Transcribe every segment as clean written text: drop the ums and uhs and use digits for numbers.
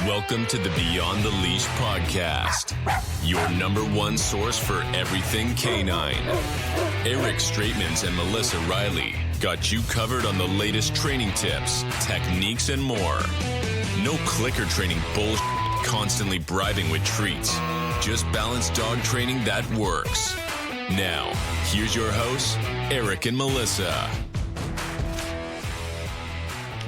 Welcome to the Beyond the Leash podcast, your number one source for everything canine. Eric Straetmans and Melissa Riley got you covered on the latest training tips, techniques, and more. No clicker training bullshit, constantly bribing with treats. Just balanced dog training that works. Now, here's your hosts, Eric and Melissa.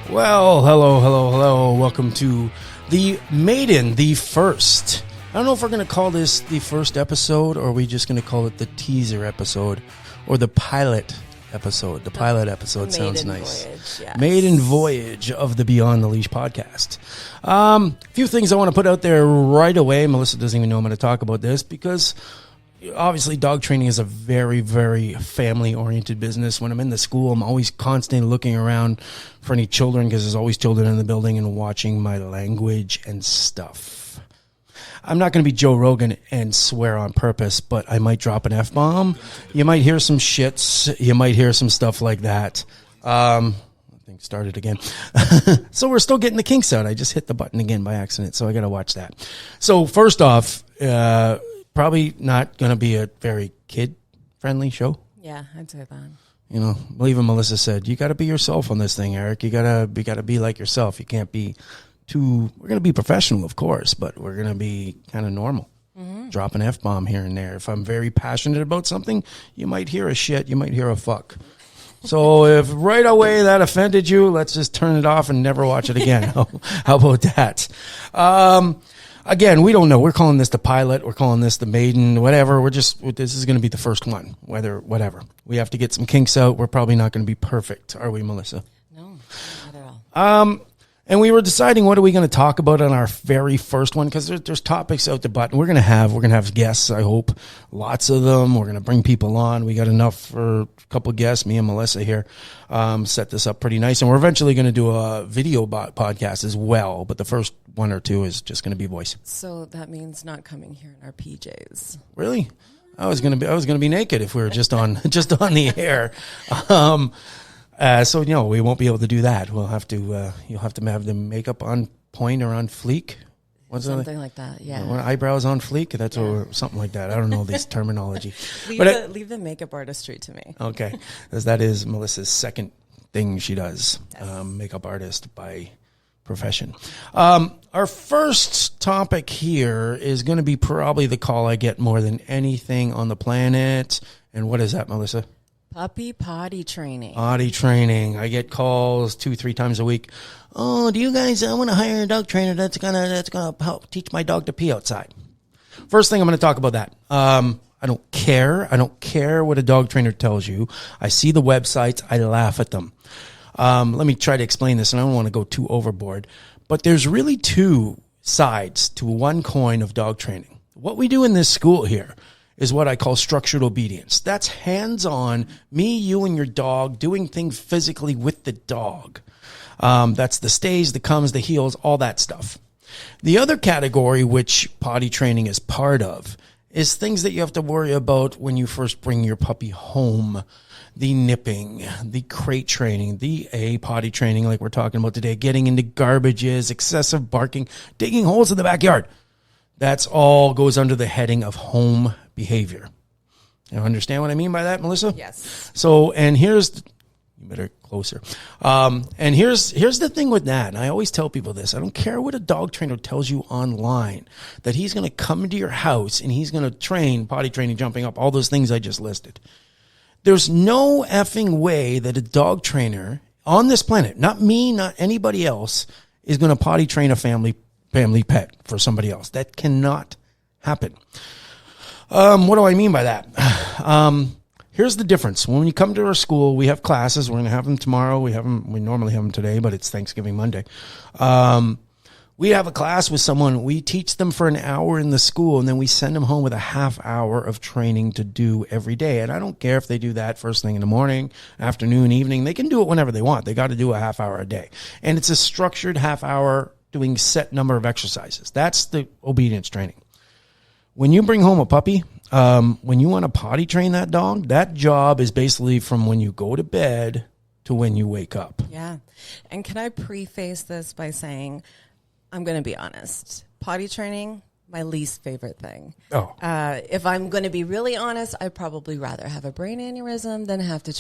Well, hello. Welcome to the maiden, the first. I don't know if we're going to call this the first episode or are we just going to call it the teaser episode or the pilot episode. The pilot episode sounds nice. Voyage, yes. Maiden voyage of the Beyond the Leash podcast. A few things I want to put out there right away. Melissa doesn't even know I'm going to talk about this because obviously dog training is a very, very family-oriented business. When I'm in the school, I'm always constantly looking around for any children because there's always children in the building and watching my language and stuff. I'm not going to be Joe Rogan and swear on purpose, but I might drop an F-bomb. You might hear some shits. You might hear some stuff like that. I think started again. So we're still getting the kinks out. I just hit the button again by accident, so I got to watch that. So first off, probably not going to be a very kid-friendly show. Yeah, I'd say that. You know, even Melissa said, you got to be yourself on this thing, Eric. You got to be like yourself. You can't be too, we're going to be professional, of course, but we're going to be kind of normal. Mm-hmm. Drop an F-bomb here and there. If I'm very passionate about something, you might hear a shit, you might hear a fuck. So if right away that offended you, let's just turn it off and never watch it again. How about that? Again, we don't know. We're calling this the pilot. We're calling this the maiden, whatever. This is going to be the first one, whatever. We have to get some kinks out. We're probably not going to be perfect. Are we, Melissa? No, not at all. And we were deciding what are we going to talk about on our very first one because there's topics out the butt. We're going to have guests, I hope. Lots of them. We're going to bring people on. We got enough for a couple of guests, me and Melissa here. Set this up pretty nice. And we're eventually going to do a video podcast as well. But the first one or two is just going to be voice. So that means not coming here in our PJs. Really? I was going to be naked if we were just on the air. So, we won't be able to do that. We'll have to, you'll have to have the makeup on point or on fleek. What's something like that, yeah. Eyebrows on fleek? That's something like that. I don't know this terminology. Leave the makeup artistry to me. Okay. Because that is Melissa's second thing she does. Yes. Makeup artist by profession. Our first topic here is going to be probably the call I get more than anything on the planet. And what is that, Melissa? Potty training. Potty training. I get calls 2-3 times a week. Oh, do you guys? I want to hire a dog trainer that's gonna help teach my dog to pee outside. First thing I'm going to talk about that. I don't care. I don't care what a dog trainer tells you. I see the websites. I laugh at them. Let me try to explain this, and I don't want to go too overboard. But there's really two sides to one coin of dog training. What we do in this school here is what I call structured obedience. That's hands-on, me, you, and your dog doing things physically with the dog. That's the stays, the comes, the heels, all that stuff. The other category, which potty training is part of, is things that you have to worry about when you first bring your puppy home. The nipping, the crate training, the potty training like we're talking about today, getting into garbages, excessive barking, digging holes in the backyard. That's all goes under the heading of home behavior. You understand what I mean by that, Melissa? Yes. So, and you better closer. And here's the thing with that. And I always tell people this. I don't care what a dog trainer tells you online, that he's going to come into your house and he's going to train, potty training, jumping up, all those things I just listed. There's no effing way that a dog trainer on this planet, not me, not anybody else, is going to potty train a family pet for somebody else. That cannot happen. What do I mean by that? Here's the difference. When you come to our school, we have classes. We're going to have them tomorrow. We normally have them today, but it's Thanksgiving Monday. We have a class with someone. We teach them for an hour in the school, and then we send them home with a half hour of training to do every day. And I don't care if they do that first thing in the morning, afternoon, evening. They can do it whenever they want. They got to do a half hour a day. And it's a structured half hour doing set number of exercises. That's the obedience training. When you bring home a puppy, when you want to potty train that dog, that job is basically from when you go to bed to when you wake up. Yeah. And can I preface this by saying I'm going to be honest. Potty training, my least favorite thing. Oh. If I'm going to be really honest, I'd probably rather have a brain aneurysm than have to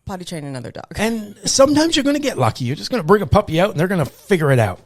potty train another dog. And sometimes you're going to get lucky. You're just going to bring a puppy out and they're going to figure it out.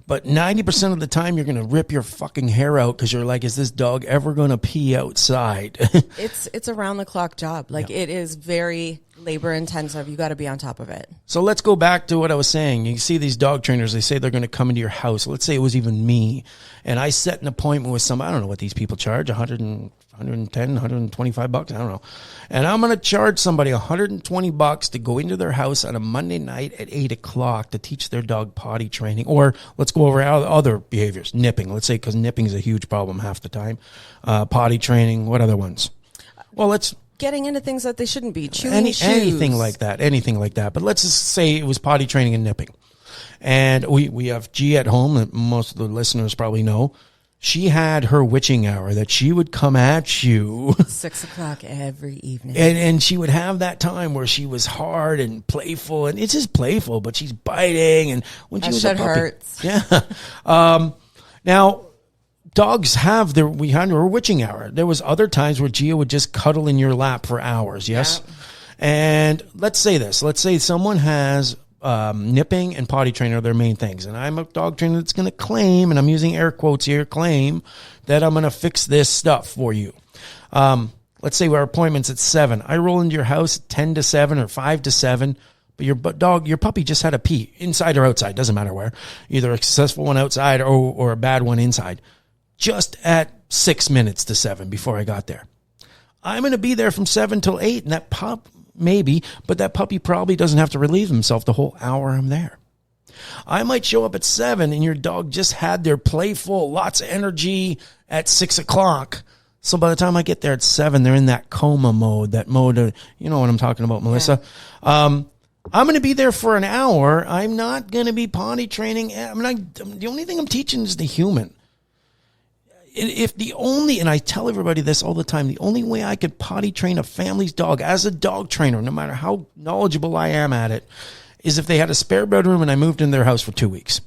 But 90% of the time, you're going to rip your fucking hair out because you're like, is this dog ever going to pee outside? It's a round the clock job. Like it is very labor intensive. You got to be on top of it. So let's go back to what I was saying. You see these dog trainers, they say they're going to come into your house. Let's say it was even me. And I set an appointment with I don't know what these people charge, 110, 125 bucks. I don't know. And I'm going to charge somebody 120 bucks to go into their house on a Monday night at 8 o'clock to teach their dog potty training. Or let's go over other behaviors. Nipping, let's say, because nipping is a huge problem half the time. Potty training. What other ones? Well, let's getting into things that they shouldn't be. Chewing shoes. Anything like that. But let's just say it was potty training and nipping. And we have G at home that most of the listeners probably know. She had her witching hour that she would come at you 6 o'clock every evening. And she would have that time where she was hard and playful, and it's just playful, but she's biting. And when she was a puppy, hurts. Yeah. Now, dogs we had her witching hour. There was other times where Gia would just cuddle in your lap for hours. Yes. Yeah. And let's say this. Let's say someone has nipping and potty trainer are their main things. And I'm a dog trainer that's going to claim, and I'm using air quotes here, claim that I'm going to fix this stuff for you. Let's say our appointment's at 7. I roll into your house at 10 to 7 or 5 to 7. But your puppy just had a pee inside or outside. Doesn't matter where. Either a successful one outside or a bad one inside. Just at 6 minutes to 7 before I got there. I'm going to be there from 7 till 8, and that puppy probably doesn't have to relieve himself the whole hour I'm there. I might show up at 7 and your dog just had their playful, lots of energy at 6 o'clock. So by the time I get there at 7, they're in that coma mode, that mode of, you know what I'm talking about, Melissa. Yeah. I'm going to be there for an hour. I'm not going to be potty training. The only thing I'm teaching is the human. And I tell everybody this all the time, the only way I could potty train a family's dog as a dog trainer, no matter how knowledgeable I am at it, is if they had a spare bedroom and I moved in their house for 2 weeks,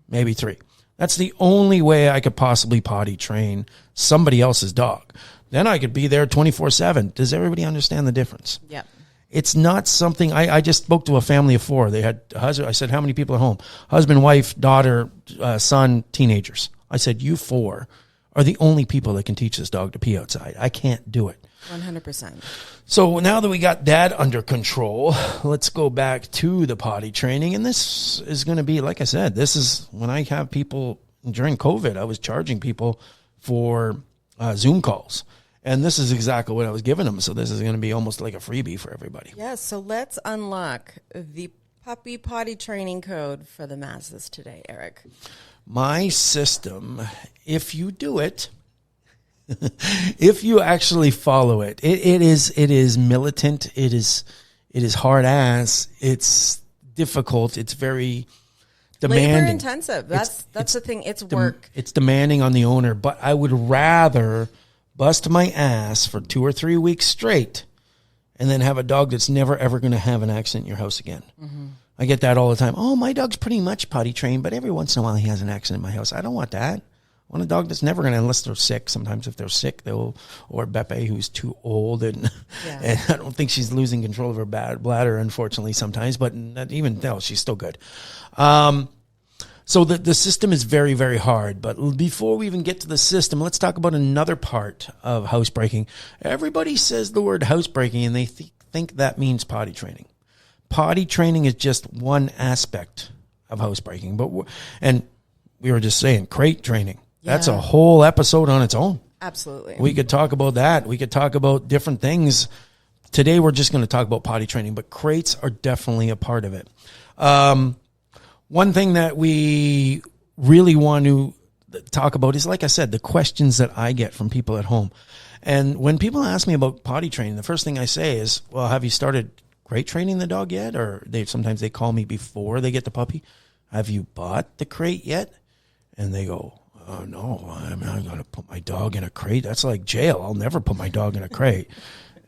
maybe 3. That's the only way I could possibly potty train somebody else's dog. Then I could be there 24/7. Does everybody understand the difference? Yep. It's not something, I just spoke to a family of 4. They had a husband. I said, how many people at home? Husband, wife, daughter, son, teenagers. I said, you 4 are the only people that can teach this dog to pee outside. I can't do it. 100%. So now that we got that under control, let's go back to the potty training. And this is going to be, like I said, this is when I have people during COVID, I was charging people for Zoom calls. And this is exactly what I was giving them. So this is going to be almost like a freebie for everybody. Yeah, so let's unlock the puppy potty training code for the masses today, Eric. My system, if you do it, if you actually follow it, it is militant. It is hard ass. It's difficult. It's very demanding. Labor intensive. That's the thing. It's work. It's demanding on the owner, but I would rather bust my ass for 2 or 3 weeks straight and then have a dog that's never, ever going to have an accident in your house again. Mm-hmm. I get that all the time. Oh, my dog's pretty much potty trained, but every once in a while he has an accident in my house. I don't want that. I want a dog that's never going to, unless they're sick. Sometimes if they're sick, or Beppe, who's too old, and I don't think she's losing control of her bladder, unfortunately, sometimes, but even though she's still good. So the system is very, very hard. But before we even get to the system, let's talk about another part of housebreaking. Everybody says the word housebreaking, and they think that means potty training. Potty training is just one aspect of housebreaking. And we were just saying crate training. Yeah. That's a whole episode on its own. Absolutely. We could talk about that. We could talk about different things. Today we're just going to talk about potty training, but crates are definitely a part of it. One thing that we really want to talk about is, like I said, the questions that I get from people at home. And when people ask me about potty training, the first thing I say is, well, have you started crate training the dog yet? Or sometimes they call me before they get the puppy. Have you bought the crate yet? And they go, oh, no, I'm not going to put my dog in a crate. That's like jail. I'll never put my dog in a crate.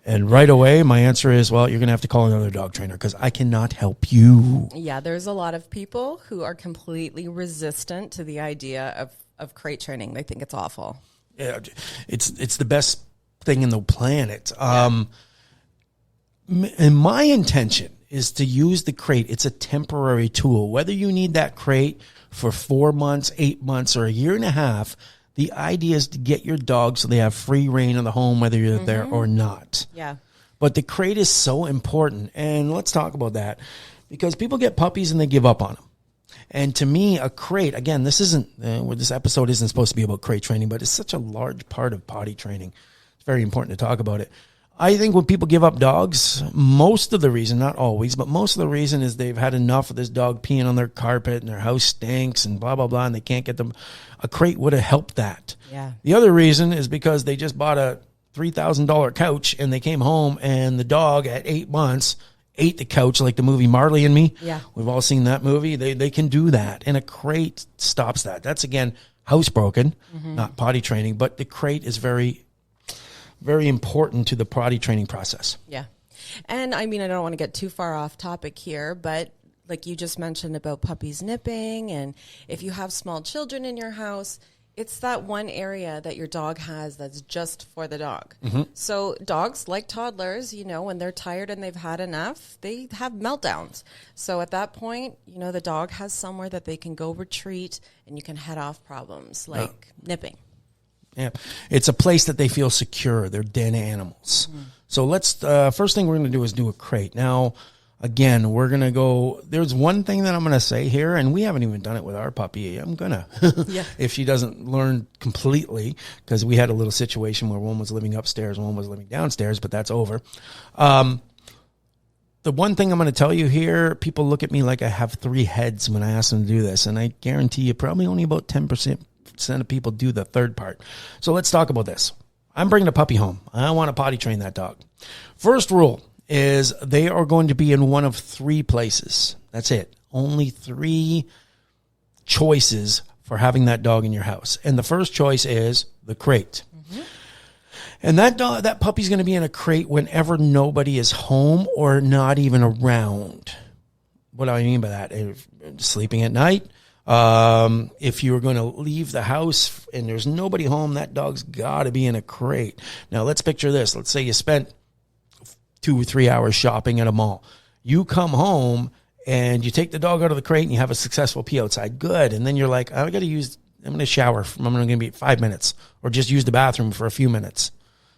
And right away, my answer is, well, you're going to have to call another dog trainer because I cannot help you. Yeah, there's a lot of people who are completely resistant to the idea of crate training. They think it's awful. Yeah, it's the best thing in the planet. And my intention is to use the crate. It's a temporary tool. Whether you need that crate for 4 months, 8 months, or a year and a half, the idea is to get your dog so they have free reign of the home, whether you're there or not. Yeah. But the crate is so important. And let's talk about that because people get puppies and they give up on them. And to me, a crate, again, this episode isn't supposed to be about crate training, but it's such a large part of potty training. It's very important to talk about it. I think when people give up dogs, most of the reason, not always, but most of the reason is they've had enough of this dog peeing on their carpet and their house stinks and blah, blah, blah, and they can't get them. A crate would have helped that. Yeah. The other reason is because they just bought a $3,000 couch and they came home and the dog at 8 months ate the couch like the movie Marley and Me. Yeah. We've all seen that movie. They can do that. And a crate stops that. That's, again, housebroken, not potty training, but the crate is very important to the potty training process. Yeah. And I mean, I don't want to get too far off topic here, but like you just mentioned about puppies nipping, and if you have small children in your house, it's that one area that your dog has that's just for the dog. So dogs, like toddlers, when they're tired and they've had enough, they have meltdowns. So at that point, the dog has somewhere that they can go retreat and you can head off problems like nipping. Yeah, it's a place that they feel secure. They're den animals. So let's, first thing we're going to do is do a crate. Now, again, we're going to go, there's one thing that I'm going to say here, and we haven't even done it with our puppy. I'm going to, if she doesn't learn completely, because we had a little situation where one was living upstairs and one was living downstairs, but that's over. The one thing I'm going to tell you here, people look at me like I have 3 heads when I ask them to do this, and I guarantee you probably only about 10% of people do the third part. So let's talk about this. I'm bringing a puppy home. I want to potty train that dog. First rule is they are going to be in one of 3 places. That's it. Only 3 choices for having that dog in your house. And the first choice is the crate. And that puppy's going to be in a crate whenever nobody is home or not even around. What do I mean by that? Sleeping at night. If you're going to leave the house and there's nobody home, that dog's got to be in a crate. Now, let's picture this. Let's say you spent 2 or 3 hours shopping at a mall. You come home and you take the dog out of the crate and you have a successful pee outside. Good. And then you're like, I'm going to shower. I'm going to be 5 minutes or just use the bathroom for a few minutes.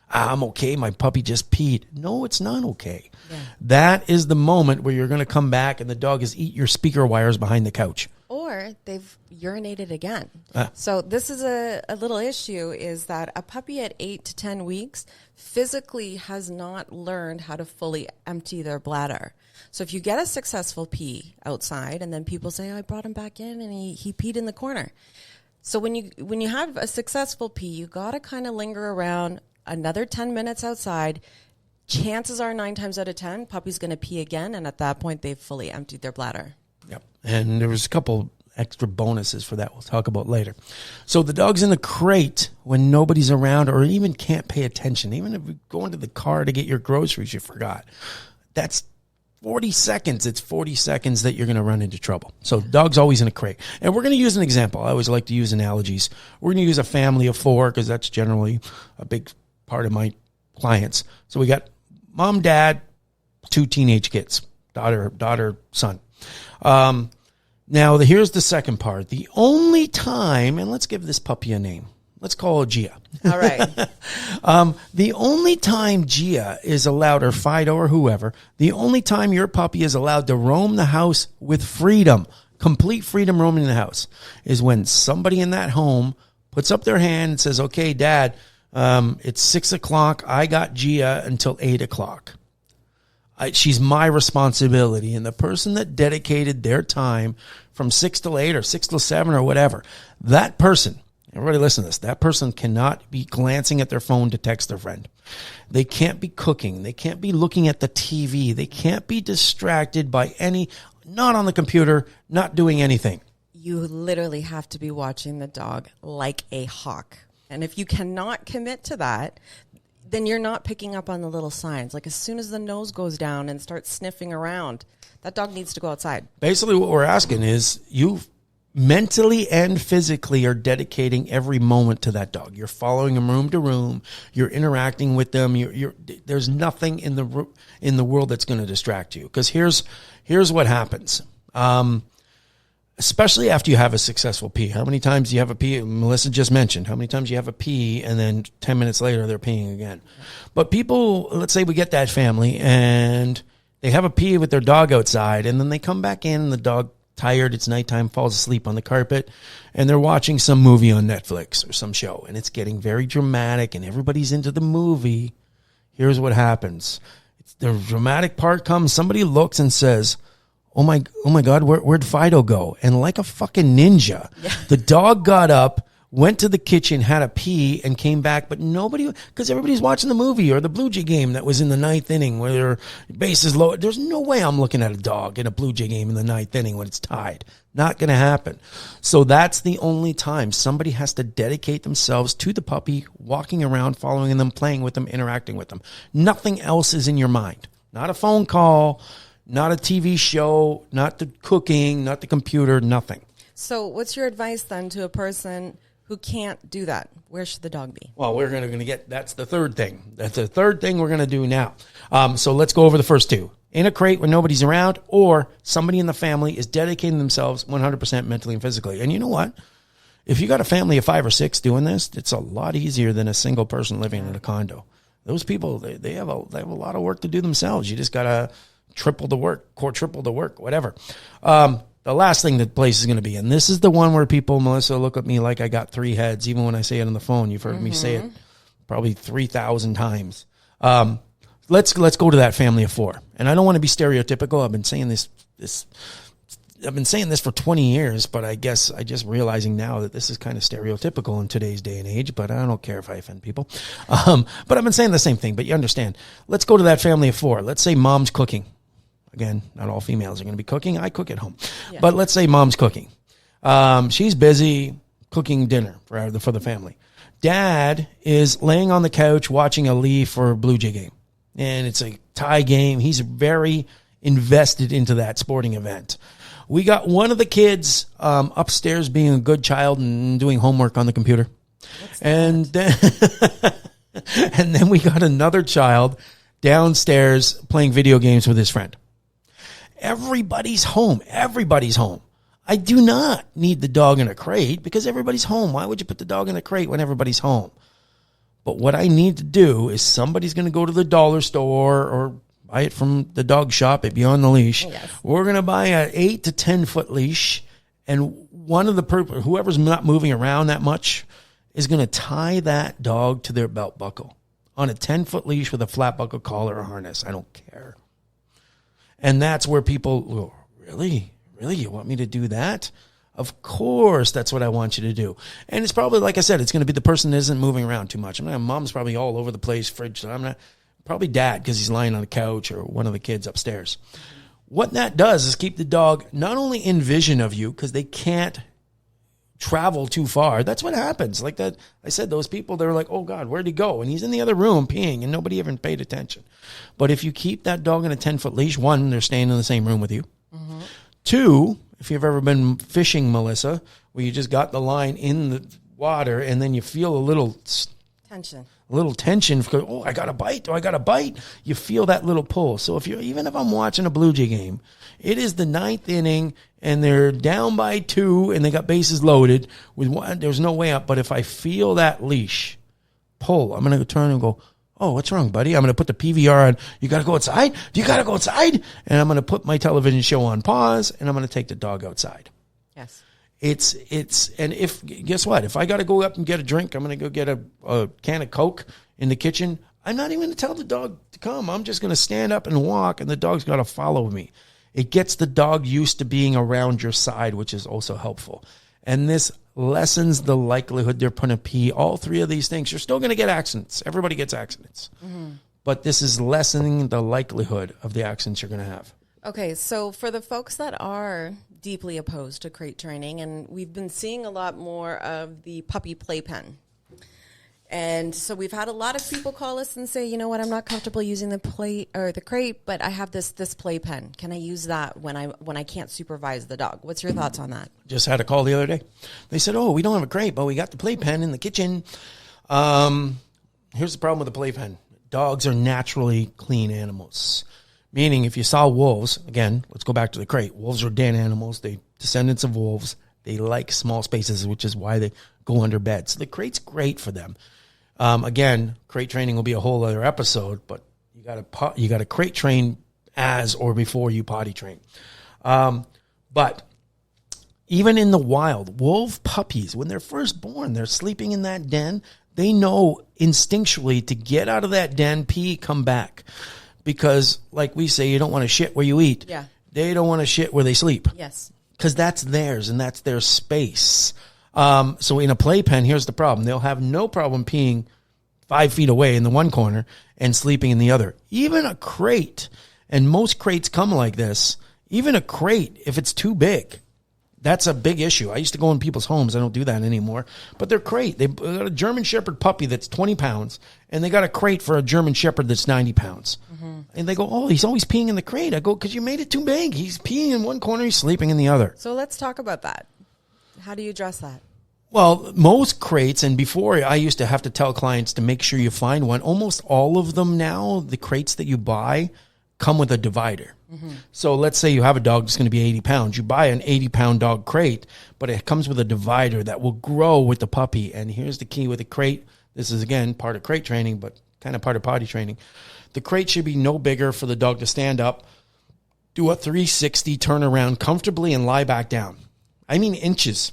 I'm okay. My puppy just peed. No, it's not okay. Yeah. That is the moment where you're going to come back and the dog has eaten your speaker wires behind the couch. Or they've urinated again. So this is a little issue, is that a puppy at 8 to 10 weeks physically has not learned how to fully empty their bladder. So if you get a successful pee outside and then people say, I brought him back in and he peed in the corner. So when you have a successful pee, you got to kind of linger around another 10 minutes outside. Chances are 9 times out of 10, puppy's going to pee again. And at that point, they've fully emptied their bladder. Yep. And there was a couple extra bonuses for that we'll talk about later. So the dog's in the crate when nobody's around or even can't pay attention. Even if you go into the car to get your groceries, you forgot. That's 40 seconds. It's 40 seconds that you're going to run into trouble. So dog's always in a crate. And we're going to use an example. I always like to use analogies. We're going to use a family of 4 because that's generally a big part of my clients. So we got mom, dad, 2 teenage kids, daughter, son. Now, here's the second part. The only time, and let's give this puppy a name. Let's call her Gia. All right. The only time Gia is allowed, or Fido or whoever, the only time your puppy is allowed to roam the house with freedom, complete freedom roaming the house, is when somebody in that home puts up their hand and says, okay, Dad, it's 6 o'clock. I got Gia until 8 o'clock. She's my responsibility. And the person that dedicated their time from 6 till 8 or 6 till 7 or whatever, that person, everybody listen to this, that person cannot be glancing at their phone to text their friend. They can't be cooking. They can't be looking at the TV. They can't be distracted by not on the computer, not doing anything. You literally have to be watching the dog like a hawk. And if you cannot commit to that, then you're not picking up on the little signs. Like as soon as the nose goes down and starts sniffing around, that dog needs to go outside. Basically what we're asking is you mentally and physically are dedicating every moment to that dog. You're following them room to room. You're interacting with them. There's nothing in the world that's going to distract you. Because here's what happens. Especially after you have a successful pee. How many times do you have a pee? Melissa just mentioned how many times you have a pee and then 10 minutes later they're peeing again. But people, let's say we get that family and they have a pee with their dog outside and then they come back in and the dog tired, it's nighttime, falls asleep on the carpet, and they're watching some movie on Netflix or some show, and it's getting very dramatic, and everybody's into the movie. Here's what happens. The dramatic part comes, somebody looks and says, oh my God, where'd Fido go? And like a fucking ninja, the dog got up, went to the kitchen, had a pee, and came back, but nobody, because everybody's watching the movie or the Blue Jay game that was in the ninth inning where their base is low. There's no way I'm looking at a dog in a Blue Jay game in the ninth inning when it's tied. Not going to happen. So that's the only time somebody has to dedicate themselves to the puppy, walking around, following them, playing with them, interacting with them. Nothing else is in your mind. Not a phone call, not a TV show, not the cooking, not the computer, nothing. So what's your advice then to a person who can't do that? Where should the dog be? Well, we're going to get, that's the third thing. That's the third thing we're going to do now. So let's go over the first two. In a crate when nobody's around, or somebody in the family is dedicating themselves 100% mentally and physically. And you know what? If you got a family of 5 or 6 doing this, it's a lot easier than a single person living in a condo. Those people, they have a lot of work to do themselves. You just got to triple the work, quadruple the work, whatever. The last thing that place is going to be, and this is the one where people, Melissa, look at me like I got 3 heads, even when I say it on the phone. You've heard me say it probably 3,000 times. Let's go to that family of 4. And I don't want to be stereotypical. I've been saying this for 20 years, but I guess I just realizing now that this is kind of stereotypical in today's day and age, but I don't care if I offend people. But I've been saying the same thing, but you understand. Let's go to that family of 4. Let's say mom's cooking. Again, not all females are going to be cooking. I cook at home. Yeah. But let's say mom's cooking. She's busy cooking dinner for the family. Dad is laying on the couch watching a Leaf or Blue Jay game. And it's a tie game. He's very invested into that sporting event. We got one of the kids upstairs being a good child and doing homework on the computer. And then we got another child downstairs playing video games with his friend. Everybody's home. Everybody's home. I do not need the dog in a crate because everybody's home. Why would you put the dog in a crate when everybody's home? But what I need to do is somebody's going to go to the dollar store or buy it from the dog shop at Beyond the Leash. Yes. We're going to buy an 8 to 10 foot leash, and one of the whoever's not moving around that much is going to tie that dog to their belt buckle on a 10-foot leash with a flat buckle collar or harness. I don't care. And that's where people go, really? You want me to do that? Of course, that's what I want you to do. And it's probably, like I said, it's going to be the person that isn't moving around too much. Mom's probably all over the place, fridge. I'm not, probably dad because he's lying on the couch or one of the kids upstairs. What that does is keep the dog not only in vision of you because they can't travel too far. That's what happens. Like that, I said, those people, they're like, oh God, where'd he go? And he's in the other room peeing and nobody even paid attention. But if you keep that dog in a 10-foot leash, 1, they're staying in the same room with you. 2, if you've ever been fishing, Melissa, where you just got the line in the water and then you feel a little tension. Oh, I got a bite. Oh, I got a bite. You feel that little pull. So even if I'm watching a Blue Jay game, it is the 9th inning and they're down by 2 and they got bases loaded with 1. There's no way up. But if I feel that leash pull, I'm going to turn and go, oh, what's wrong, buddy? I'm going to put the PVR on. You got to go outside? Do you got to go outside? And I'm going to put my television show on pause and I'm going to take the dog outside. Yes. And guess what? If I got to go up and get a drink, I'm going to go get a can of Coke in the kitchen. I'm not even going to tell the dog to come. I'm just going to stand up and walk and the dog's got to follow me. It gets the dog used to being around your side, which is also helpful. And this lessens the likelihood they're going to pee. All 3 of these things, you're still going to get accidents. Everybody gets accidents. But this is lessening the likelihood of the accidents you're going to have. Okay, so for the folks that are deeply opposed to crate training, and we've been seeing a lot more of the puppy playpen. And so we've had a lot of people call us and say, you know what, I'm not comfortable using the plate or the crate, but I have this playpen. Can I use that when I can't supervise the dog? What's your thoughts on that? Just had a call the other day. They said, "Oh, we don't have a crate, but we got the playpen in the kitchen." Here's the problem with the playpen. Dogs are naturally clean animals. Meaning, if you saw wolves, again, let's go back to the crate. Wolves are den animals. They descendants of wolves. They like small spaces, which is why they go under beds. So the crate's great for them. Again, crate training will be a whole other episode, but you got to crate train as or before you potty train. But even in the wild, wolf puppies, when they're first born, they're sleeping in that den. They know instinctually to get out of that den, pee, come back. Because, like we say, you don't want to shit where you eat. Yeah. They don't want to shit where they sleep. Yes. Because that's theirs and that's their space. So in a playpen, here's the problem. They'll have no problem peeing 5 feet away in the one corner and sleeping in the other. Even a crate, and most crates come like this, even a crate, if it's too big, that's a big issue. I used to go in people's homes. I don't do that anymore. But they're crate. They got a German Shepherd puppy that's 20 pounds, and they got a crate for a German Shepherd that's 90 pounds. Mm-hmm. And they go, "Oh, he's always peeing in the crate." I go, "Because you made it too big. He's peeing in one corner, he's sleeping in the other." So let's talk about that. How do you address that? Well, most crates, and before I used to have to tell clients to make sure you find one. Almost all of them now, the crates that you buy, come with a divider. Mm-hmm. So let's say you have a dog that's going to be 80 pounds. You buy an 80-pound dog crate, but it comes with a divider that will grow with the puppy. And here's the key with the crate. This is, again, part of crate training, but kind of part of potty training. The crate should be no bigger for the dog to stand up, do a 360 turnaround comfortably, and lie back down. I mean inches.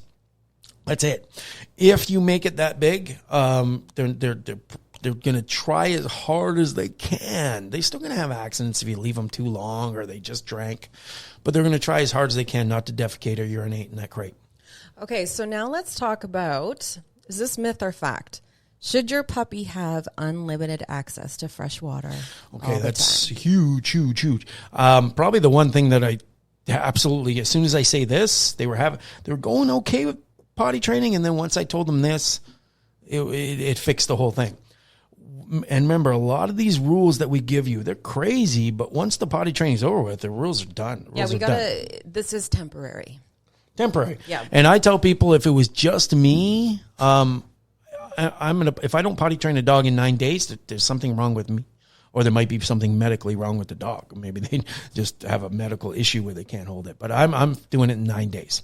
That's it. If you make it that big, they're going to try as hard as they can. They're still going to have accidents if you leave them too long or they just drank. But they're going to try as hard as they can not to defecate or urinate in that crate. Okay, so now let's talk about, is this myth or fact? Should your puppy have unlimited access to fresh water? Okay, that's huge. Probably the one thing that I absolutely, as soon as I say this, they were going okay with potty training. And then once I told them this, it fixed the whole thing. And remember, a lot of these rules that we give you, they're crazy, but once the potty training is over with, the rules are done. This is temporary. Temporary. Yeah. And I tell people, if it was just me, if I don't potty train a dog in 9 days, there's something wrong with me. Or there might be something medically wrong with the dog. Maybe they just have a medical issue where they can't hold it. But I'm doing it in 9 days.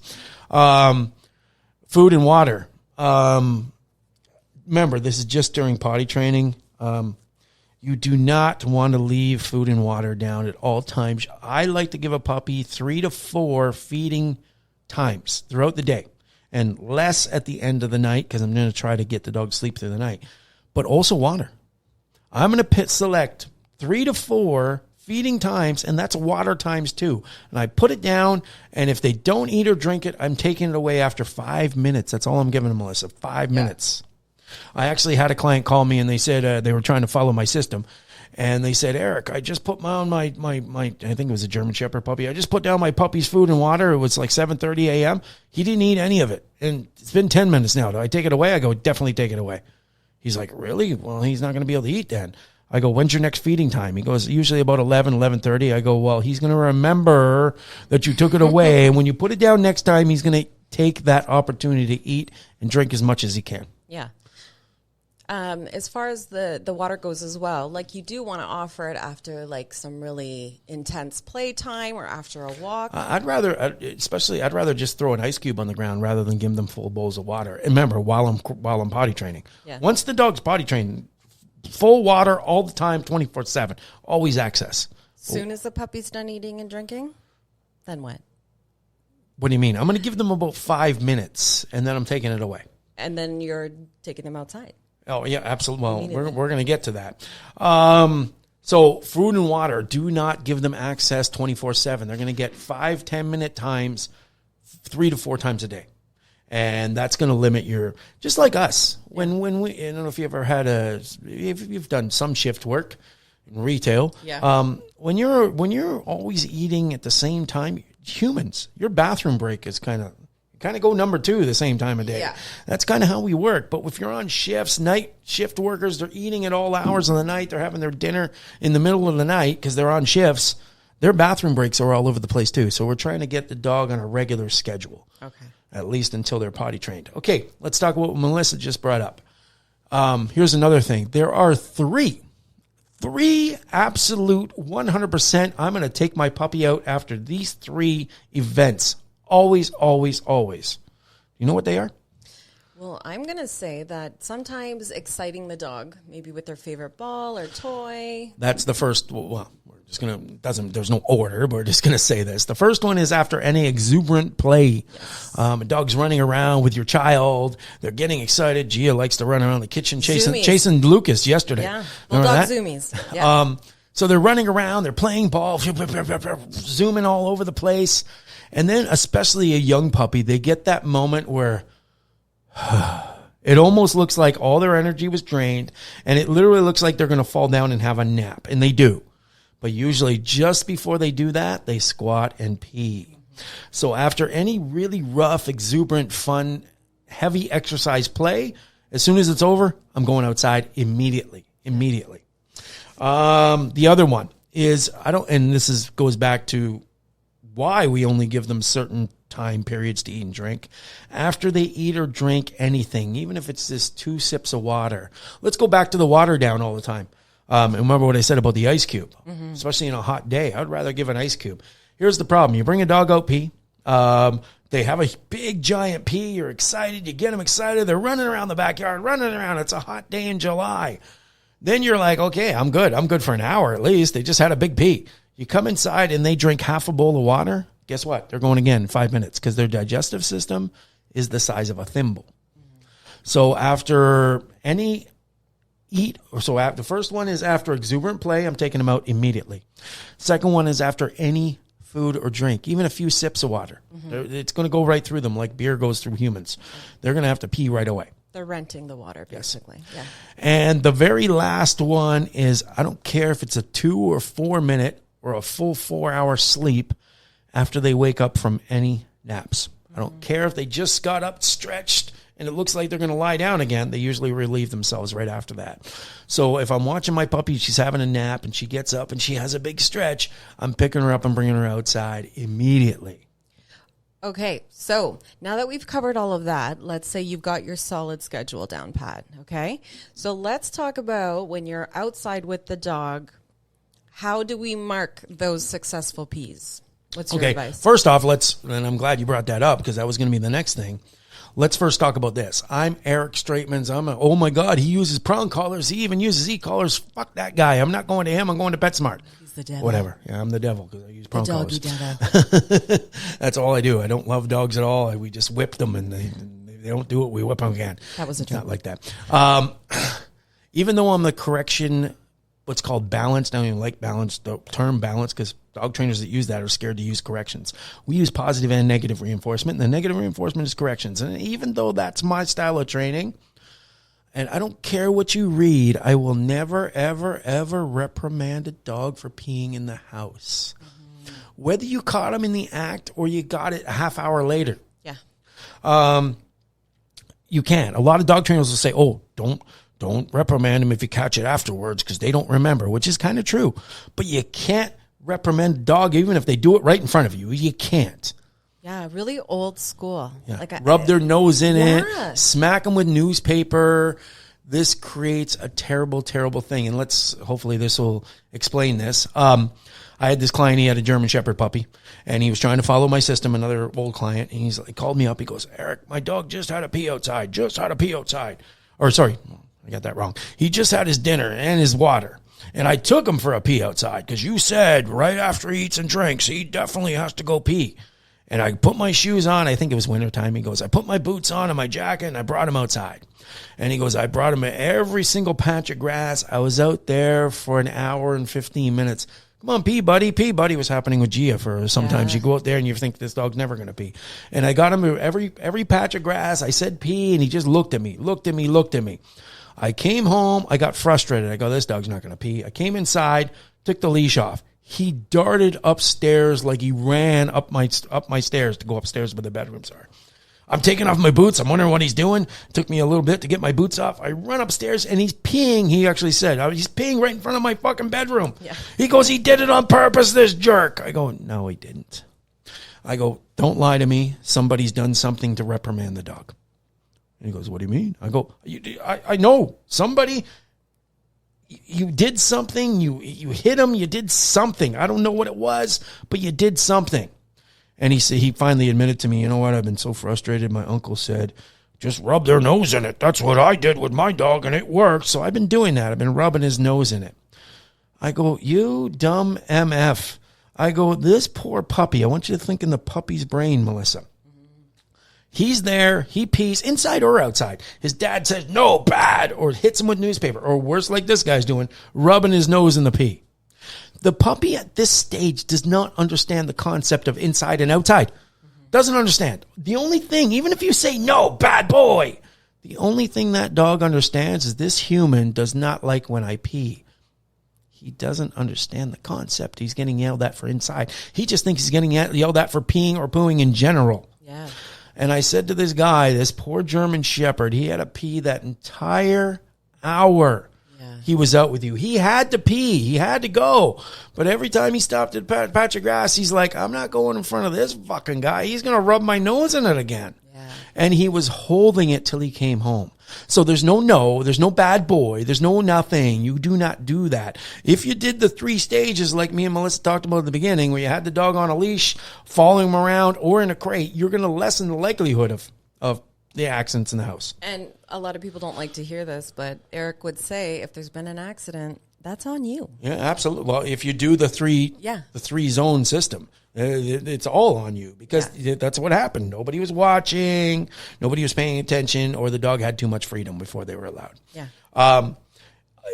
Food and water. Remember, this is just during potty training. You do not want to leave food and water down at all times. I like to give a puppy 3 to 4 feeding times throughout the day, and less at the end of the night because I'm going to try to get the dog to sleep through the night, but also water. I'm going to select 3 to 4 feeding times, and that's water times too. And I put it down, and if they don't eat or drink it, I'm taking it away after 5 minutes. That's all I'm giving them, Melissa, 5 minutes. I actually had a client call me, and they said they were trying to follow my system. And they said, "Eric, I just put down my I think it was a German Shepherd puppy. I just put down my puppy's food and water. It was like 7:30 a.m. He didn't eat any of it. And it's been 10 minutes now. Do I take it away?" I go, "Definitely take it away." He's like, "Really? Well, he's not going to be able to eat then." I go, "When's your next feeding time?" He goes, "Usually about 11:30. I go, "Well, he's going to remember that you took it away. And when you put it down next time, he's going to take that opportunity to eat and drink as much as he can." Yeah. As far as the water goes as well, like you do want to offer it after like some really intense playtime or after a walk. I'd rather just throw an ice cube on the ground rather than give them full bowls of water. And remember, while I'm potty training, once the dog's potty trained, full water all the time, 24/7, always access. Soon as the puppy's done eating and drinking, then what? What do you mean? I'm going to give them about 5 minutes, and then I'm taking it away. And then you're taking them outside. Oh, yeah, absolutely. Well, we're going to get to that. So food and water, do not give them access 24/7. They're going to get 5-10 minute times 3 to 4 times a day. And that's going to limit your, just like us. When we, I don't know if you ever had if you've done some shift work in retail. Yeah. When you're always eating at the same time, humans, your bathroom break is kind of kind of go number 2 the same time of day. Yeah. That's kind of how we work. But if you're on shifts, night shift workers, they're eating at all hours of the night. They're having their dinner in the middle of the night because they're on shifts. Their bathroom breaks are all over the place too. So we're trying to get the dog on a regular schedule. Okay. At least until they're potty trained. Okay, let's talk about what Melissa just brought up. Here's another thing. There are three absolute 100%. I'm going to take my puppy out after these 3 events. Always, always, always. You know what they are? Well, I'm going to say that sometimes exciting the dog, maybe with their favorite ball or toy. That's the first. Well, we're just going to, there's no order, but we're just going to say this. The first one is after any exuberant play. Yes. A dog's running around with your child. They're getting excited. Gia likes to run around the kitchen chasing Lucas yesterday. Yeah. Bulldog zoomies. Yeah. So they're running around. They're playing ball, zooming all over the place. And then especially a young puppy, they get that moment where it almost looks like all their energy was drained, and it literally looks like they're going to fall down and have a nap, and they do. But usually just before they do that, they squat and pee. So after any really rough, exuberant, fun, heavy exercise play, as soon as it's over, I'm going outside immediately. The other one is, goes back to why we only give them certain time periods to eat and drink. After they eat or drink anything, even if it's just 2 sips of water. Let's go back to the water down all the time. And remember what I said about the ice cube, especially in a hot day. I'd rather give an ice cube. Here's the problem. You bring a dog out pee. They have a big giant pee. You're excited. You get them excited. They're running around the backyard, running around. It's a hot day in July. Then you're like, okay, I'm good. I'm good for an hour at least. They just had a big pee. You come inside and they drink half a bowl of water. Guess what? They're going again in 5 minutes because their digestive system is the size of a thimble. So after any the first one is after exuberant play, I'm taking them out immediately. Second one is after any food or drink, even a few sips of water. It's going to go right through them like beer goes through humans. They're going to have to pee right away. They're renting the water, basically. Yes. Yeah. And the very last one is, I don't care if it's a 2 or 4 minute or a full 4-hour sleep after they wake up from any naps. I don't care if they just got up, stretched, and it looks like they're going to lie down again. They usually relieve themselves right after that. So if I'm watching my puppy, she's having a nap, and she gets up and she has a big stretch, I'm picking her up and bringing her outside immediately. Okay, so now that we've covered all of that, let's say you've got your solid schedule down pat, okay? So let's talk about when you're outside with the dog, how do we mark those successful pees? What's your advice? First off, and I'm glad you brought that up because that was going to be the next thing. Let's first talk about this. I'm Eric Straetmans. Oh my God, he uses prong collars. He even uses e-collars. Fuck that guy. I'm not going to him. I'm going to PetSmart. He's the devil. Whatever. Yeah, I'm the devil because I use prong collars. The doggy devil. That's all I do. I don't love dogs at all. We just whip them, and they don't do it. We whip them again. That was a joke. Not like that. Even though I'm the correction, what's called balance. I don't even like balance, the term balance, because dog trainers that use that are scared to use corrections. We use positive and negative reinforcement, and the negative reinforcement is corrections. And even though that's my style of training, and I don't care what you read, I will never, ever, ever reprimand a dog for peeing in the house. Mm-hmm. Whether you caught him in the act or you got it a half hour later. Yeah. You can't. A lot of dog trainers will say, oh, don't reprimand them if you catch it afterwards because they don't remember, which is kind of true. But you can't reprimand a dog even if they do it right in front of you. You can't. Yeah, really old school. Yeah. Rub their nose in it, smack them with newspaper. This creates a terrible, terrible thing. And hopefully this will explain this. I had this client, he had a German Shepherd puppy, and he was trying to follow my system, another old client, and he called me up. He goes, Eric, my dog just had a pee outside. Or sorry, I got that wrong. He just had his dinner and his water. And I took him for a pee outside because you said right after he eats and drinks, he definitely has to go pee. And I put my shoes on. I think it was wintertime. He goes, I put my boots on and my jacket, and I brought him outside. And he goes, I brought him every single patch of grass. I was out there for an hour and 15 minutes. Come on, pee, buddy. Pee, buddy was happening with Gia for sometimes you go out there and you think this dog's never going to pee. And I got him every patch of grass. I said pee, and he just looked at me. I came home. I got frustrated. I go, this dog's not going to pee. I came inside, took the leash off. He darted upstairs like he ran up my stairs to go upstairs where the bedrooms are. I'm taking off my boots. I'm wondering what he's doing. It took me a little bit to get my boots off. I run upstairs and he's peeing. He actually said, he's peeing right in front of my fucking bedroom. Yeah. He goes, he did it on purpose, this jerk. I go, no, he didn't. I go, don't lie to me. Somebody's done something to reprimand the dog. And he goes, what do you mean? I go, I know somebody, you did something. You hit him. You did something. I don't know what it was, but you did something. And he finally admitted to me, you know what, I've been so frustrated. My uncle said, just rub their nose in it. That's what I did with my dog, and it worked. So I've been doing that. I've been rubbing his nose in it. I go, you dumb MF. I go, this poor puppy. I want you to think in the puppy's brain, Melissa. He's there. He pees inside or outside. His dad says, no, bad, or hits him with newspaper, or worse like this guy's doing, rubbing his nose in the pee. The puppy at this stage does not understand the concept of inside and outside. Doesn't understand. The only thing, even if you say, no, bad boy, the only thing that dog understands is this human does not like when I pee. He doesn't understand the concept. He's getting yelled at for inside. He just thinks he's getting yelled at for peeing or pooing in general. Yeah. And I said to this guy, this poor German Shepherd, he had to pee that entire hour. He was out with you. He had to pee. He had to go. But every time he stopped at a patch of grass, he's like, I'm not going in front of this fucking guy. He's going to rub my nose in it again. Yeah. And he was holding it till he came home. So there's no bad boy. There's no nothing. You do not do that. If you did the 3 stages like me and Melissa talked about at the beginning, where you had the dog on a leash, following him around, or in a crate, you're going to lessen the likelihood of the accidents in the house. And a lot of people don't like to hear this, but Eric would say if there's been an accident, that's on you. Yeah, absolutely. Well, if you do the three zone system, it's all on you, because that's what happened. Nobody was watching, nobody was paying attention, or the dog had too much freedom before they were allowed. Yeah.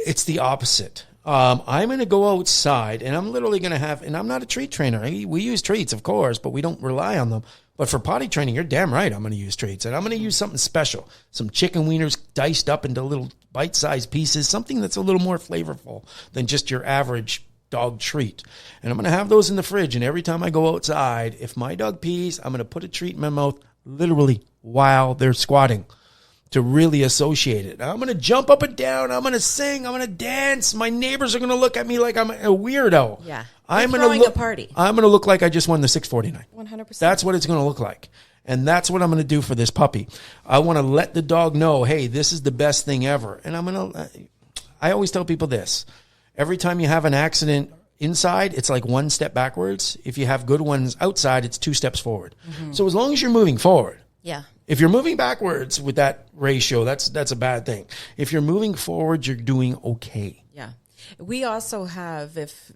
It's the opposite. I'm going to go outside, and I'm literally going to have, and I'm not a treat trainer. We use treats, of course, but we don't rely on them. But for potty training, you're damn right I'm going to use treats. And I'm going to use something special. Some chicken wieners diced up into little bite-sized pieces, something that's a little more flavorful than just your average dog treat. And I'm going to have those in the fridge. And every time I go outside, if my dog pees, I'm going to put a treat in my mouth literally while they're squatting to really associate it. I'm going to jump up and down. I'm going to sing. I'm going to dance. My neighbors are going to look at me like I'm a weirdo. Yeah. I'm throwing a party. I'm going to look like I just won the 649. 100%. That's what it's going to look like. And that's what I'm going to do for this puppy. I want to let the dog know, hey, this is the best thing ever. And I always tell people this. Every time you have an accident inside, it's like 1 step backwards. If you have good ones outside, it's 2 steps forward. Mm-hmm. So as long as you're moving forward. Yeah. If you're moving backwards with that ratio, that's a bad thing. If you're moving forward, you're doing okay. Yeah. We also have, if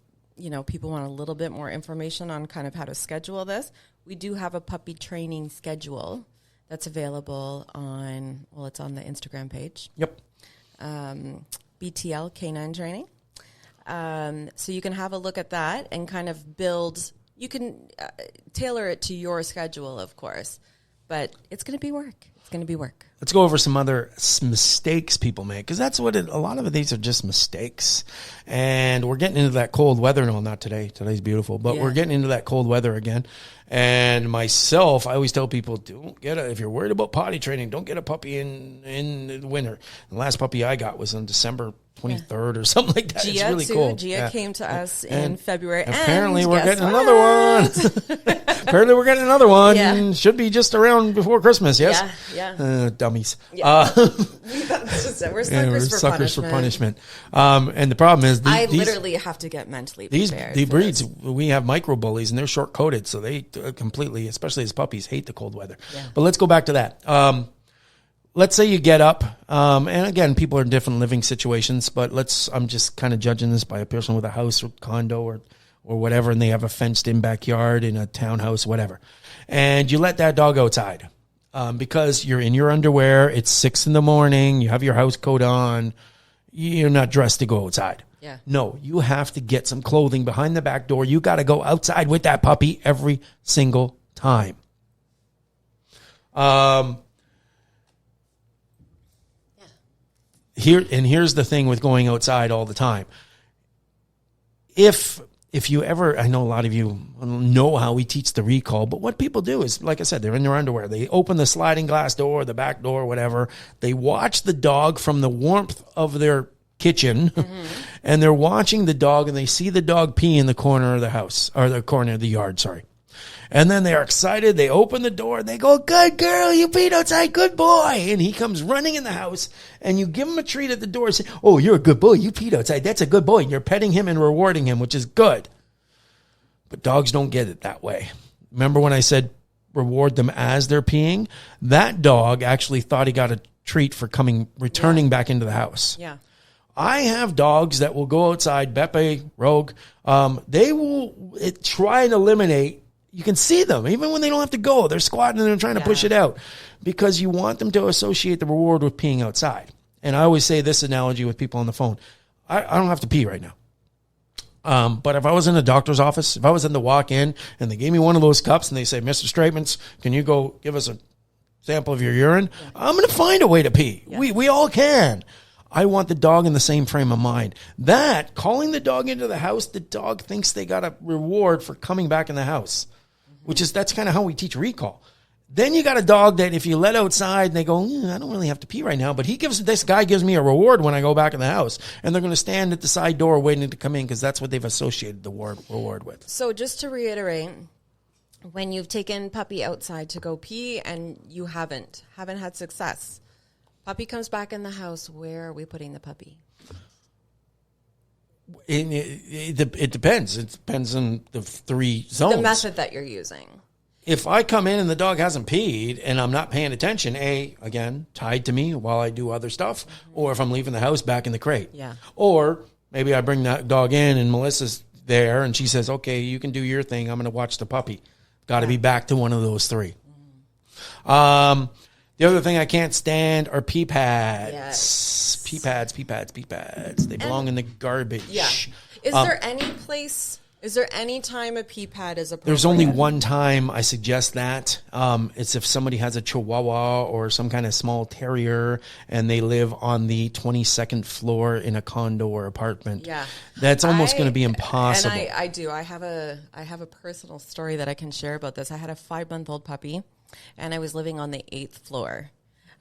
people want a little bit more information on kind of how to schedule this, we do have a puppy training schedule that's available it's on the Instagram page. Yep. BTL Canine Training. So you can have a look at that and kind of you can tailor it to your schedule, of course, but it's going to be work. It's going to be work. Let's go over some other mistakes people make, because that's what a lot of these are, just mistakes. And we're getting into that cold weather. No, not today. Today's beautiful, but we're getting into that cold weather again. And myself, I always tell people, if you're worried about potty training, don't get a puppy in the winter. The last puppy I got was on December 23rd or something like that. It's really cold. Gia came to us in February. Apparently we're getting another one. Apparently we're getting another one. Yeah. Should be just around before Christmas, yes? Yeah. Dummies. Yeah. We're suckers for punishment. And the problem is I literally have to get mentally prepared. These breeds, we have micro bullies, and they're short coated, so they completely, especially as puppies, hate the cold weather. Yeah. But let's go back to that. Let's say you get up, and again, people are in different living situations, but I'm just kind of judging this by a person with a house or condo or whatever, and they have a fenced-in backyard in a townhouse, whatever. And you let that dog outside because you're in your underwear, it's 6 a.m, you have your house coat on, you're not dressed to go outside. Yeah. No, you have to get some clothing behind the back door. You got to go outside with that puppy every single time. Here's the thing with going outside all the time. If if you ever, I know a lot of you know how we teach the recall, but what people do is, like I said, they're in their underwear. They open the sliding glass door, the back door, whatever. They watch the dog from the warmth of their kitchen, and they're watching the dog, and they see the dog pee in the corner of the house, or the corner of the yard, sorry. And then they're excited. They open the door. They go, good girl, you peed outside, good boy. And he comes running in the house, and you give him a treat at the door and say, oh, you're a good boy. You peed outside. That's a good boy. And you're petting him and rewarding him, which is good. But dogs don't get it that way. Remember when I said reward them as they're peeing? That dog actually thought he got a treat for returning back into the house. Yeah. I have dogs that will go outside, Beppe, Rogue. They will try and eliminate. You can see them, even when they don't have to go. They're squatting and they're trying to push it out because you want them to associate the reward with peeing outside. And I always say this analogy with people on the phone. I don't have to pee right now. But if I was in a doctor's office, if I was in the walk-in and they gave me one of those cups and they say, Mr. Straetmans, can you go give us a sample of your urine? Yeah. I'm going to find a way to pee. Yeah. We all can. I want the dog in the same frame of mind. That, calling the dog into the house, the dog thinks they got a reward for coming back in the house, that's kind of how we teach recall. Then you got a dog that if you let outside and they go, I don't really have to pee right now, but this guy gives me a reward when I go back in the house, and they're going to stand at the side door waiting to come in because that's what they've associated the reward with. So just to reiterate, when you've taken puppy outside to go pee and you haven't had success, puppy comes back in the house, where are we putting the puppy? It depends. It depends on the 3 zones. The method that you're using. If I come in and the dog hasn't peed and I'm not paying attention, again, tied to me while I do other stuff, or if I'm leaving the house, back in the crate. Yeah. Or maybe I bring that dog in and Melissa's there and she says, okay, you can do your thing. I'm going to watch the puppy. Got to be back to one of those 3. The other thing I can't stand are pee pads. Yes. Pee pads. They belong in the garbage. Yeah. Is there any time a pee pad is appropriate? There's only one time I suggest that. It's if somebody has a Chihuahua or some kind of small terrier and they live on the 22nd floor in a condo or apartment. Yeah. That's almost going to be impossible. And I do. I have a personal story that I can share about this. I had a 5-month-old puppy, and I was living on the 8th floor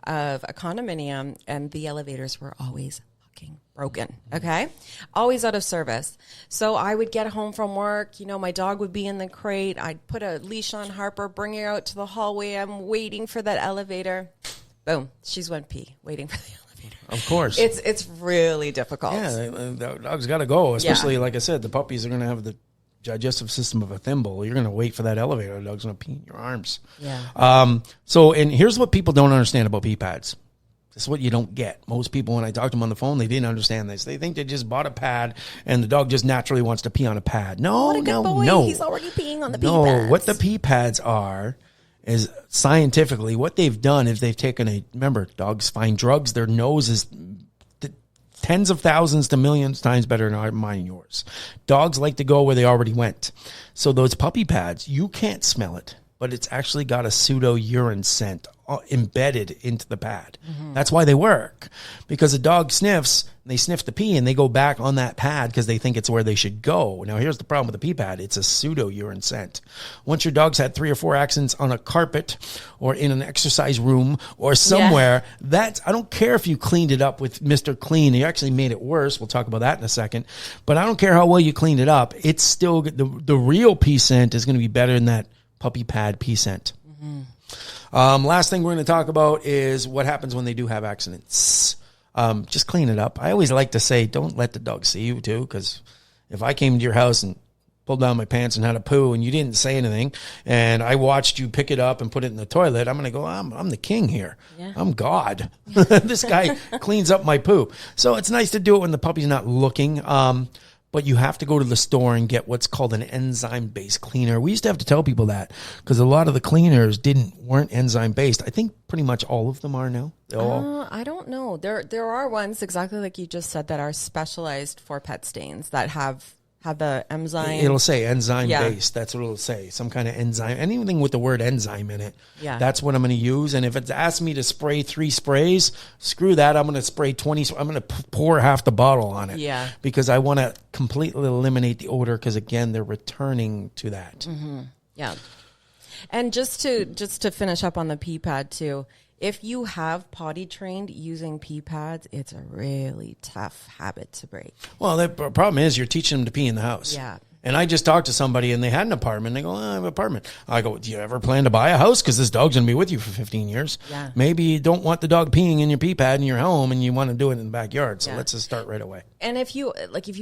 of a condominium, and the elevators were always fucking broken, okay? Always out of service. So I would get home from work, my dog would be in the crate. I'd put a leash on Harper, bring her out to the hallway. I'm waiting for that elevator. Boom, she's went pee, waiting for the elevator. Of course. It's really difficult. Yeah, the dog's got to go, especially, like I said, the puppies are going to have the digestive system of a thimble. You're going to wait for that elevator. The dog's going to pee in your arms. Yeah. And here's what people don't understand about pee pads. This is what you don't get. Most people, when I talk to them on the phone, they didn't understand this. They think they just bought a pad and the dog just naturally wants to pee on a pad. No. He's already peeing on the pee pads. No, what the pee pads are is scientifically what they've done is they've taken remember, dogs find drugs. Their nose is tens of thousands to millions times better than mine and yours. Dogs like to go where they already went. So those puppy pads, you can't smell it, but it's actually got a pseudo urine scent embedded into the pad. That's why they work, because a dog sniffs, they sniff the pee and they go back on that pad because they think it's where they should go. Now here's the problem with the pee pad. It's a pseudo urine scent. Once your dog's had 3 or 4 accidents on a carpet or in an exercise room or somewhere, I don't care if you cleaned it up with Mr. Clean. You actually made it worse. We'll talk about that in a second. But I don't care how well you cleaned it up. It's still, the real pee scent is going to be better than that puppy pad pee scent. Last thing we're going to talk about is what happens when they do have accidents. Just clean it up. I always like to say, don't let the dog see you too, because if I came to your house and pulled down my pants and had a poo and you didn't say anything and I watched you pick it up and put it in the toilet, I'm going to go, I'm the king here. Yeah. I'm God. This guy cleans up my poo. So it's nice to do it when the puppy's not looking. But you have to go to the store and get what's called an enzyme-based cleaner. We used to have to tell people that because a lot of the cleaners weren't enzyme-based. I think pretty much all of them are now. I don't know. There are ones, exactly like you just said, that are specialized for pet stains that have have the enzyme. It'll say enzyme based. That's what it'll say. Some kind of enzyme. Anything with the word enzyme in it. Yeah. That's what I'm going to use. And if it's asked me to spray 3 sprays, screw that. I'm going to spray 20. I'm going to pour half the bottle on it. Yeah. Because I want to completely eliminate the odor. Because again, they're returning to that. Mm-hmm. Yeah. And just to finish up on the pee pad too, if you have potty trained using pee pads, it's a really tough habit to break. Well, the problem is you're teaching them to pee in the house. Yeah. And I just talked to somebody and they had an apartment. They go, I have an apartment. I go, do you ever plan to buy a house? Because this dog's going to be with you for 15 years. Yeah. Maybe you don't want the dog peeing in your pee pad in your home and you want to do it in the backyard. So let's just start right away. And if you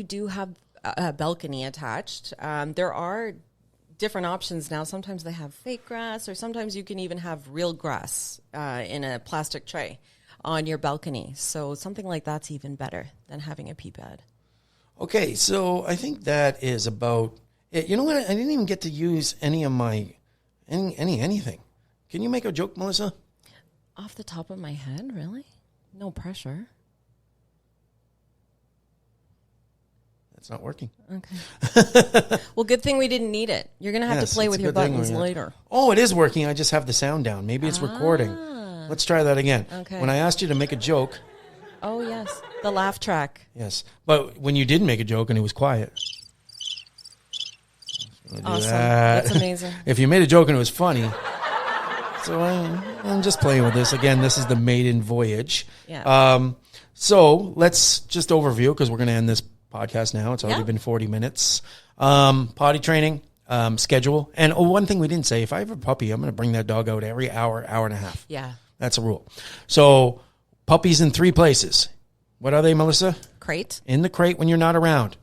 do have a balcony attached, there are different options now. Sometimes they have fake grass, or sometimes you can even have real grass in a plastic tray on your balcony. So something like that's even better than having a pee pad. Okay, so I think that is about it. You know what? I didn't even get to use any of my anything. Can you make a joke, Melissa? Off the top of my head, really? No pressure. It's not working. Okay. Well, good thing we didn't need it. You're going to have to play with your buttons later. Oh, it is working. I just have the sound down. Maybe it's recording. Let's try that again. Okay. When I asked you to make a joke. Oh, yes. The laugh track. Yes. But when you did make a joke and it was quiet. Awesome. That's amazing. If you made a joke and it was funny. So I'm just playing with this. Again, this is the maiden voyage. Yeah. So let's just overview, because we're going to end this podcast now. It's already been 40 minutes. Potty training, schedule. And one thing we didn't say, if I have a puppy, I'm going to bring that dog out every hour and a half. Yeah. That's a rule. So puppies in 3 places. What are they, Melissa? Crate. In the crate when you're not around.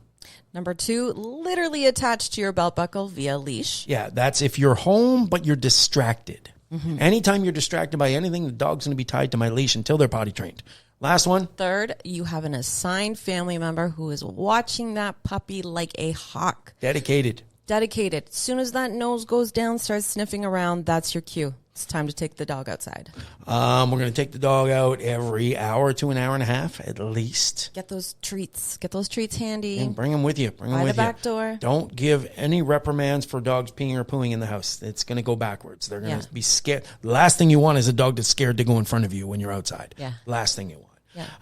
Number 2, literally attached to your belt buckle via leash. Yeah, that's if you're home, but you're distracted. Mm-hmm. Anytime you're distracted by anything, the dog's going to be tied to my leash until they're potty trained. Last one. 3rd, you have an assigned family member who is watching that puppy like a hawk. Dedicated. As soon as that nose goes down, starts sniffing around, that's your cue. It's time to take the dog outside. We're going to take the dog out every hour to an hour and a half at least. Get those treats. Get those treats handy. And bring them with you. By the back door. Don't give any reprimands for dogs peeing or pooing in the house. It's going to go backwards. They're going to be scared. The last thing you want is a dog that's scared to go in front of you when you're outside. Yeah. Last thing you want.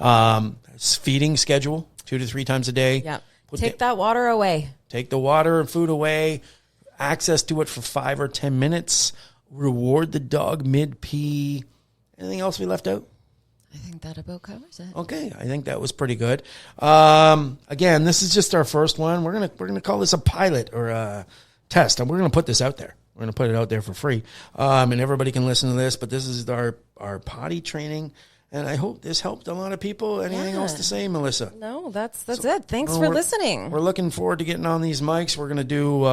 Yeah. Feeding schedule, 2 to 3 times a day. Yeah. Take that water away. Take the water and food away. Access to it for 5 or 10 minutes. Reward the dog mid-pee. Anything else we left out? I think that about covers it. Okay, I think that was pretty good. Again, this is just our first one. We're gonna call this a pilot or a test, and we're gonna put this out there. We're gonna put it out there for free, and everybody can listen to this. But this is our potty training. And I hope this helped a lot of people. Anything else to say, Melissa? No, that's it. Thanks for listening. We're looking forward to getting on these mics. We're going to do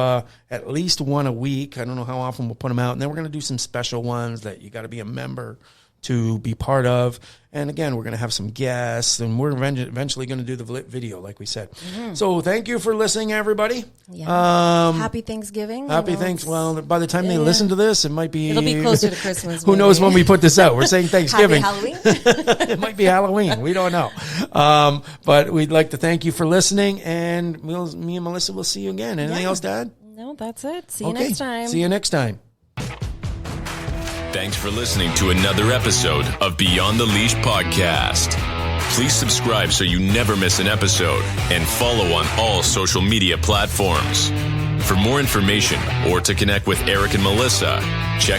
at least one a week. I don't know how often we'll put them out. And then we're going to do some special ones that you got to be a member to be part of. And again, we're going to have some guests, and we're eventually going to do the video, like we said. Mm-hmm. So thank you for listening, everybody. Yeah. Happy Thanksgiving. Happy Thanksgiving. Well, by the time they listen to this, it'll be closer to Christmas. Who knows when we put this out? We're saying Thanksgiving. Happy Halloween. It might be Halloween. We don't know. But we'd like to thank you for listening, and me and Melissa will see you again. Anything else to add? No, that's it. See you next time. See you next time. Thanks for listening to another episode of Beyond the Leash podcast. Please subscribe so you never miss an episode, and follow on all social media platforms. For more information or to connect with Eric and Melissa, check